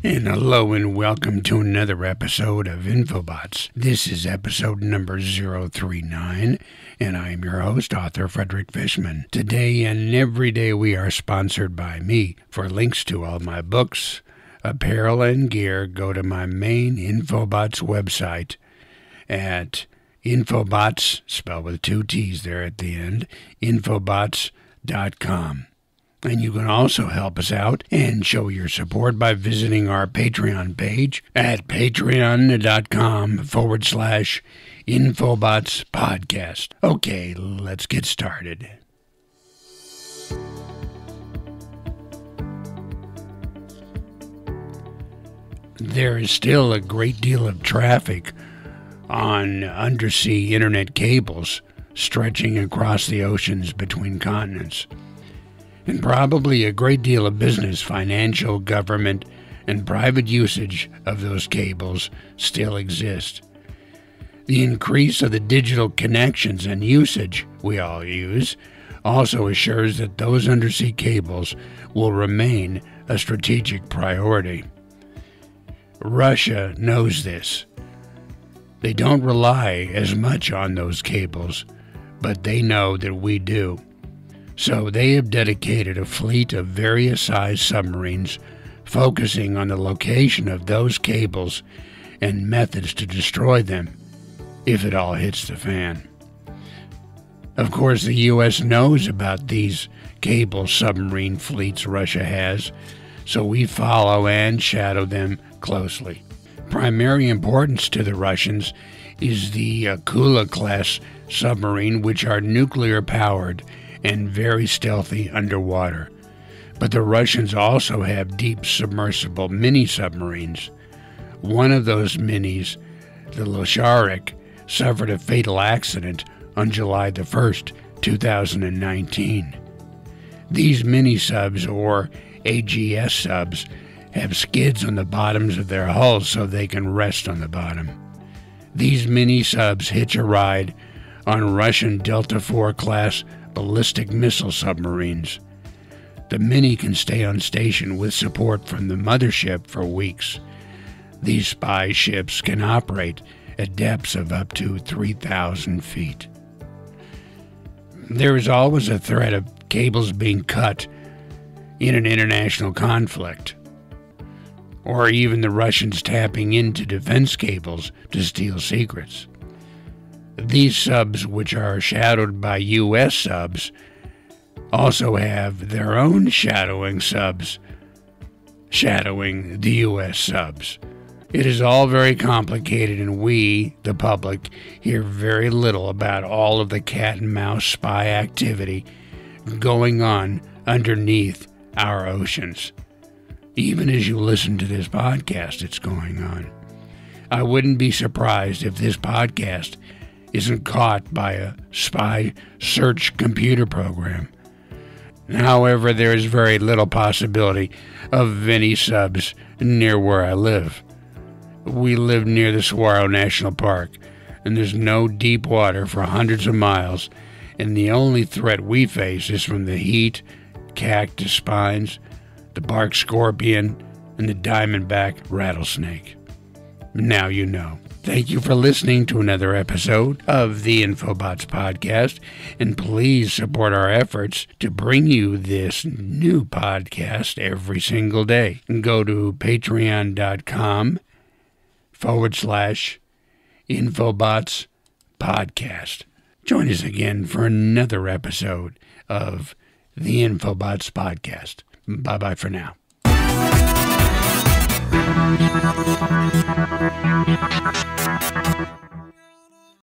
And hello and welcome to another episode of Infobotts. This is episode number 039, and I am your host, author Frederick Fishman. Today and every day we are sponsored by me. For links to all my books, apparel, and gear, go to my main Infobotts website at Infobotts, spelled with two T's there at the end, Infobotts.com. And you can also help us out and show your support by visiting our Patreon page at patreon.com/Infobotts Podcast. Okay, let's get started. There is still a great deal of traffic on undersea internet cables stretching across the oceans between continents. And probably a great deal of business, financial, government, and private usage of those cables still exist. The increase of the digital connections and usage we all use also assures that those undersea cables will remain a strategic priority. Russia knows this. They don't rely as much on those cables, but they know that we do. So they have dedicated a fleet of various size submarines focusing on the location of those cables and methods to destroy them if it all hits the fan. Of course, the U.S. knows about these cable submarine fleets Russia has, so we follow and shadow them closely. Primary importance to the Russians is the Akula-class submarine, which are nuclear-powered and very stealthy underwater. But the Russians also have deep submersible mini-submarines. One of those minis, the Losharik, suffered a fatal accident on July the 1st, 2019. These mini-subs, or AGS subs, have skids on the bottoms of their hulls so they can rest on the bottom. These mini-subs hitch a ride on Russian Delta IV class ballistic missile submarines. The Mini can stay on station with support from the mothership for weeks. These spy ships can operate at depths of up to 3,000 feet. There is always a threat of cables being cut in an international conflict, or even the Russians tapping into defense cables to steal secrets. These subs, which are shadowed by U.S. subs, also have their own shadowing subs, shadowing the U.S. subs. It is all very complicated, and we, the public, hear very little about all of the cat and mouse spy activity going on underneath our oceans. Even as you listen to this podcast, it's going on. I wouldn't be surprised if this podcast isn't caught by a spy search computer program. However, there is very little possibility of any subs near where I live. We live near the Saguaro National Park, and there's no deep water for hundreds of miles, and the only threat we face is from the heat, cactus spines, the bark scorpion, and the diamondback rattlesnake. Now you know. Thank you for listening to another episode of the Infobotts Podcast, and please support our efforts to bring you this new podcast every single day. Go to patreon.com/Infobotts Podcast. Join us again for another episode of the Infobotts Podcast. Bye-bye for now.